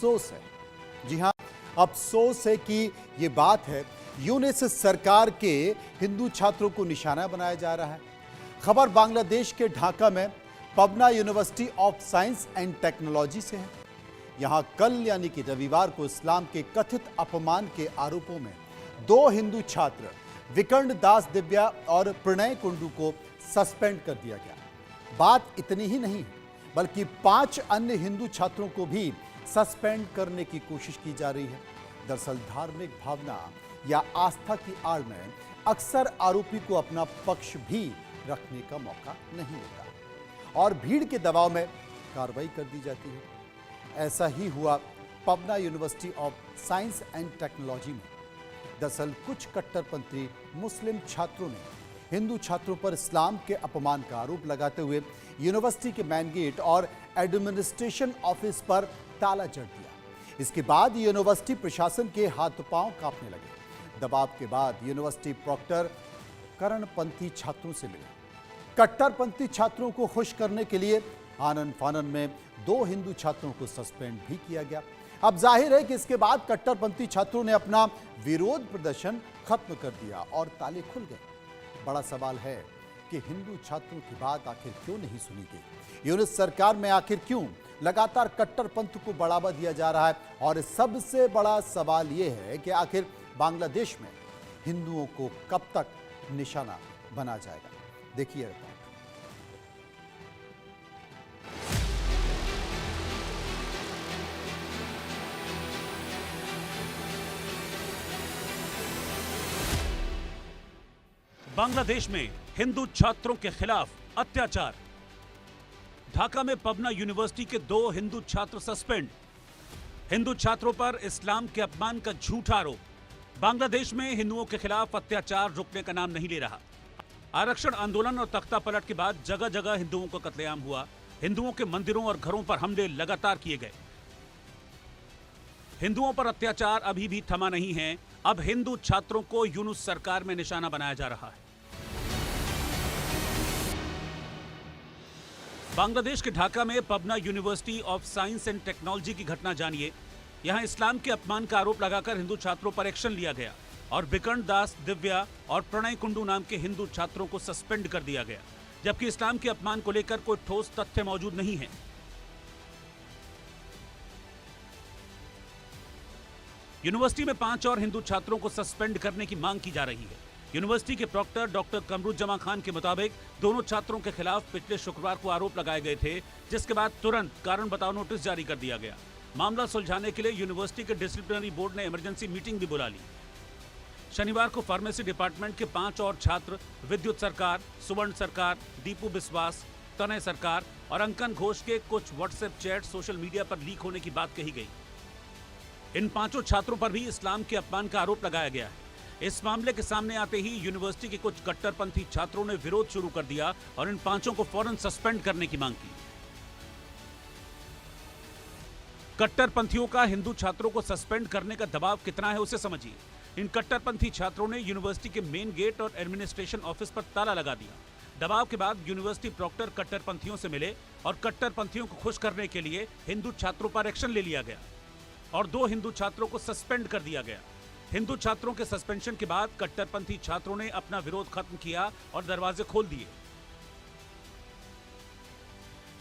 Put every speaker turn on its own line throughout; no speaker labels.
अफसोस है। जी हां, अफसोस है कि ये बात है यूनिस सरकार के हिंदू छात्रों को निशाना बनाया जा रहा है। खबर बांग्लादेश के ढाका में Pabna university of science and technology से है। यहां कल यानी कि रविवार को इस्लाम के कथित अपमान के आरोपों में दो हिंदू छात्र विकर्ण दास दिव्या और प्रणय कुंडू को सस्पेंड कर दिया गया। बात इतनी ही नहीं बल्कि 5 अन्य हिंदू छात्रों को भी सस्पेंड करने की कोशिश की जा रही है। दरअसल धार्मिक भावना या आस्था की आड़ में अक्सर आरोपी को अपना पक्ष भी रखने का मौका नहीं मिलता और भीड़ के दबाव में कार्रवाई कर दी जाती है। ऐसा ही हुआ Pabna university of science and technology में। दरअसल कुछ कट्टरपंथी मुस्लिम छात्रों ने हिंदू छात्रों पर इस्लाम के अपमान का आरोप लगाते हुए यूनिवर्सिटी के मेन गेट और एडमिनिस्ट्रेशन ऑफिस पर ताला जड़ दिया। इसके बाद यूनिवर्सिटी प्रशासन के हाथ पांव कांपने लगे। दबाव के बाद यूनिवर्सिटी प्रॉक्टर करणपंथी छात्रों से मिले। कट्टरपंथी छात्रों को खुश करने के लिए आनन फानन में 2 हिंदू छात्रों को सस्पेंड भी किया गया। अब जाहिर है कि इसके बाद कट्टरपंथी छात्रों ने अपना विरोध प्रदर्शन खत्म कर दिया और ताले खुल गए। बड़ा सवाल है कि हिंदू छात्रों की बात आखिर क्यों नहीं सुनी गई? यूनिस सरकार में आखिर क्यों लगातार कट्टरपंथ को बढ़ावा दिया जा रहा है? और सबसे बड़ा सवाल यह है कि आखिर बांग्लादेश में हिंदुओं को कब तक निशाना बना जाएगा? देखिए रिपोर्ट।
बांग्लादेश में हिंदू छात्रों के खिलाफ अत्याचार। ढाका में पबना यूनिवर्सिटी के 2 हिंदू छात्र सस्पेंड। हिंदू छात्रों पर इस्लाम के अपमान का झूठा आरोप। बांग्लादेश में हिंदुओं के खिलाफ अत्याचार रुकने का नाम नहीं ले रहा। आरक्षण आंदोलन और तख्ता पलट के बाद जगह जगह हिंदुओं का कत्लेआम हुआ। हिंदुओं के मंदिरों और घरों पर हमले लगातार किए गए। हिंदुओं पर अत्याचार अभी भी थमा नहीं है। अब हिंदू छात्रों को यूनुस सरकार में निशाना बनाया जा रहा है। बांग्लादेश के ढाका में Pabna university of science and technology की घटना जानिए। यहां इस्लाम के अपमान का आरोप लगाकर हिंदू छात्रों पर एक्शन लिया गया और विकर्ण दास दिव्या और प्रणय कुंडू नाम के हिंदू छात्रों को सस्पेंड कर दिया गया, जबकि इस्लाम के अपमान को लेकर कोई ठोस तथ्य मौजूद नहीं है। यूनिवर्सिटी में 5 और हिंदू छात्रों को सस्पेंड करने की मांग की जा रही है। यूनिवर्सिटी के प्रॉक्टर डॉक्टर कमरुज्जमा खान के मुताबिक दोनों छात्रों के खिलाफ पिछले शुक्रवार को आरोप लगाए गए थे, जिसके बाद तुरंत कारण बताओ नोटिस जारी कर दिया गया। मामला सुलझाने के लिए यूनिवर्सिटी के डिसिप्लिनरी बोर्ड ने इमरजेंसी मीटिंग भी बुला ली। शनिवार को फार्मेसी डिपार्टमेंट के 5 और छात्र विद्युत सरकार, सुवर्ण सरकार, दीपू बिस्वास, तनय सरकार और अंकन घोष के कुछ व्हाट्सएप चैट सोशल मीडिया पर लीक होने की बात कही गई। इन 5 छात्रों पर भी इस्लाम के अपमान का आरोप लगाया गया है। इस मामले के सामने आते ही यूनिवर्सिटी के कुछ कट्टरपंथी छात्रों ने विरोध शुरू कर दिया और इन 5 को फौरन सस्पेंड करने की मांग की। कट्टरपंथियों का हिंदू छात्रों को सस्पेंड करने का दबाव कितना है उसे समझिए। इन कट्टरपंथी छात्रों ने यूनिवर्सिटी के मेन गेट और एडमिनिस्ट्रेशन ऑफिस पर ताला लगा दिया। दबाव के बाद यूनिवर्सिटी प्रॉक्टर कट्टरपंथियों से मिले और कट्टरपंथियों को खुश करने के लिए हिंदू छात्रों पर एक्शन ले लिया गया और 2 हिंदू छात्रों को सस्पेंड कर दिया गया। हिंदू छात्रों के सस्पेंशन के बाद कट्टरपंथी छात्रों ने अपना विरोध खत्म किया और दरवाजे खोल दिए।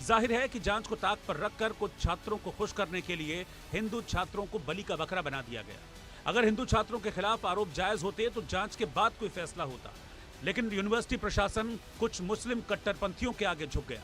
जाहिर है कि जांच को ताक पर रखकर कुछ छात्रों को खुश करने के लिए हिंदू छात्रों को बलि का बकरा बना दिया गया। अगर हिंदू छात्रों के खिलाफ आरोप जायज होते तो जांच के बाद कोई फैसला होता, लेकिन यूनिवर्सिटी प्रशासन कुछ मुस्लिम कट्टरपंथियों के आगे झुक गया।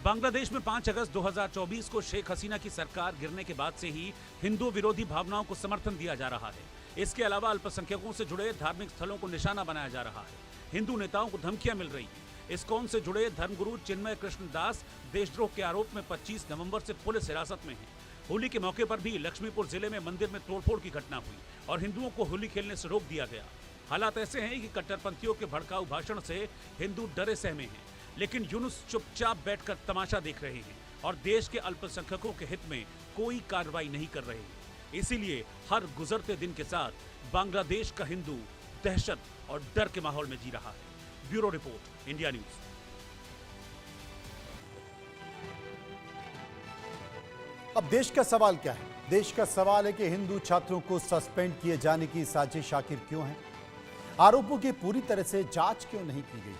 बांग्लादेश में 5 अगस्त 2024 को शेख हसीना की सरकार गिरने के बाद से ही हिंदू विरोधी भावनाओं को समर्थन दिया जा रहा है। इसके अलावा अल्पसंख्यकों से जुड़े धार्मिक स्थलों को निशाना बनाया जा रहा है। हिंदू नेताओं को धमकियां मिल रही हैं। इस्कॉन से जुड़े धर्मगुरु चिन्मय कृष्ण दास देशद्रोह के आरोप में 25 नवंबर से पुलिस हिरासत में हैं। होली के मौके पर भी लक्ष्मीपुर जिले में मंदिर में तोड़फोड़ की घटना हुई और हिंदुओं को होली खेलने से रोक दिया गया। हालात ऐसे हैं कि कट्टरपंथियों के भड़काऊ भाषण से हिंदू डरे सहमे हैं, लेकिन यूनुस चुपचाप बैठकर तमाशा देख रहे हैं और देश के अल्पसंख्यकों के हित में कोई कार्रवाई नहीं कर रहे हैं। इसीलिए हर गुजरते दिन के साथ बांग्लादेश का हिंदू दहशत और डर के माहौल में जी रहा है। Bureau report, India news.
अब देश का सवाल क्या है? देश का सवाल है कि हिंदू छात्रों को सस्पेंड किए जाने की साजिश आखिर क्यों है? आरोपों की पूरी तरह से जांच क्यों नहीं की गई?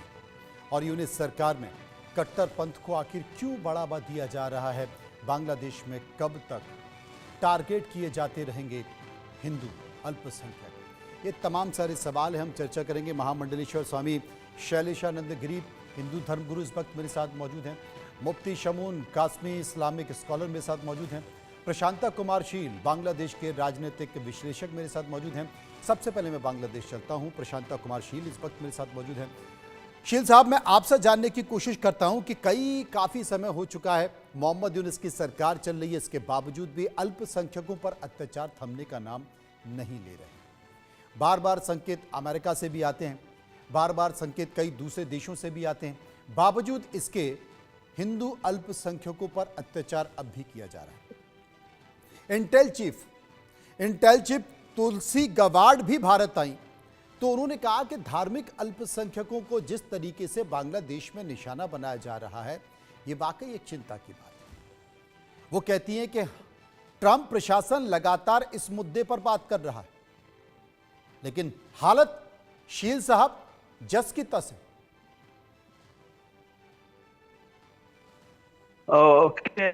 और यूनिट सरकार में कट्टरपंथ को आखिर क्यों बढ़ावा दिया जा रहा है? बांग्लादेश में कब तक टारगेट किए जाते रहेंगे हिंदू अल्पसंख्यक? ये तमाम सारे सवाल हैं, हम चर्चा करेंगे। महामंडलेश्वर स्वामी शैलेशानंद गिरी हिंदू धर्मगुरु इस वक्त मेरे साथ मौजूद हैं। मुफ्ती शमून कासमी इस्लामिक स्कॉलर मेरे साथ मौजूद हैं। प्रशांता कुमार शील बांग्लादेश के राजनीतिक विश्लेषक मेरे साथ मौजूद हैं। सबसे पहले मैं बांग्लादेश चलता हूं। प्रशांता कुमार शील इस वक्त मेरे साथ मौजूद हैं। शील साहब, मैं आपसे जानने की कोशिश करता हूं कि काफ़ी समय हो चुका है, मोहम्मद यूनुस की सरकार चल रही है, इसके बावजूद भी अल्पसंख्यकों पर अत्याचार थमने का नाम नहीं ले रहे। बार बार संकेत अमेरिका से भी आते हैं, बार बार संकेत कई दूसरे देशों से भी आते हैं, बावजूद इसके हिंदू अल्पसंख्यकों पर अत्याचार अब भी किया जा रहा है। इंटेल चीफ तुलसी गवाड भी भारत आई तो उन्होंने कहा कि धार्मिक अल्पसंख्यकों को जिस तरीके से बांग्लादेश में निशाना बनाया जा रहा है, ये वाकई एक चिंता की बात है। वो कहती हैं कि ट्रंप प्रशासन लगातार इस मुद्दे पर बात कर रहा है, लेकिन हालत शील साहब जस की तस है।
ओके,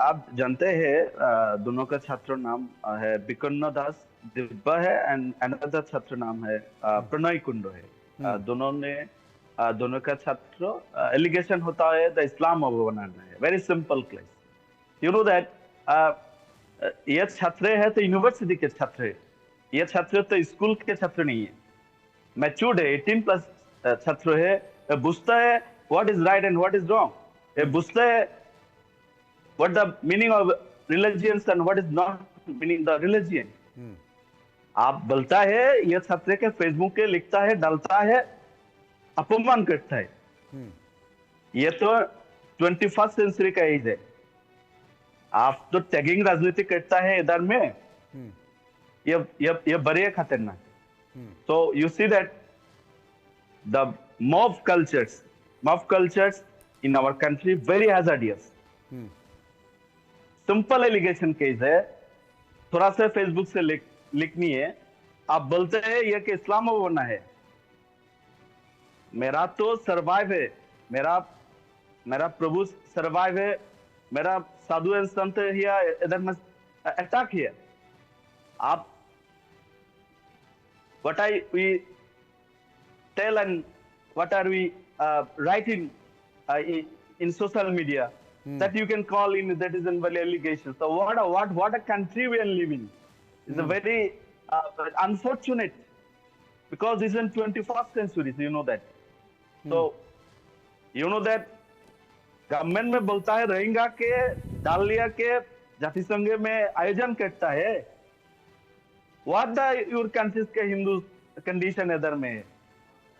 आप जानते हैं दोनों का छात्र नाम है बिकन्न दास दिब्बा है एंड अनदर छात्र नाम है प्रणय कुंडो है। दोनों का छात्र एलिगेशन होता है द इस्लाम बनाना है। Very simple case, you know that ये छात्र है तो यूनिवर्सिटी के छात्र है, ये छात्र तो स्कूल के छात्र नहीं है, मैच्योर्ड है, 18+ छात्र है, बुझता है what is right and what is wrong, ये बुझता है what the meaning of religions and what is not meaning the religion. आप बोलता है ये छात्र के फेसबुक के लिखता है, डालता है, अपमान करता है। ये तो 21st सेंचुरी का एज है। आप तो टैगिंग राजनीति करता है इधर में, ये बड़े खतरनाक। So you see that the mob cultures in our country very hazardous. Simple allegation case है, थोड़ा सा फेसबुक से लिखनी है, आप बोलते हैं ये कि इस्लाम बनना है। मेरा तो सर्वाइव है, मेरा प्रभु सर्वाइव है, मेरा साधु एंड संत इधर में अटैक है। आप what we tell and what are we writing in social media that you can call in that is an allegation. So what a country we are living. It's a very unfortunate, because this is in 21st century, so you know that. So you know that government में बोलता है Rohingya के डाल लिया के जाति संघ में आयोजन करता है। What the your countries के हिंदू कंडीशन इधर में,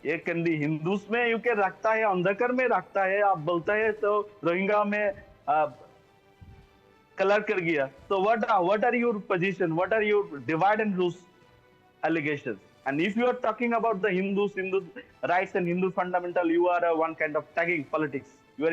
ये कंडी हिंदूस में यू के रखता है, अंधकार में रखता है। आप बोलता है तो रोहिंग्या में कलर कर गया। So what are your position? What are your divide and rule allegations? And if you are talking about the Hindu rights and Hindu fundamental, you are one kind of tagging politics.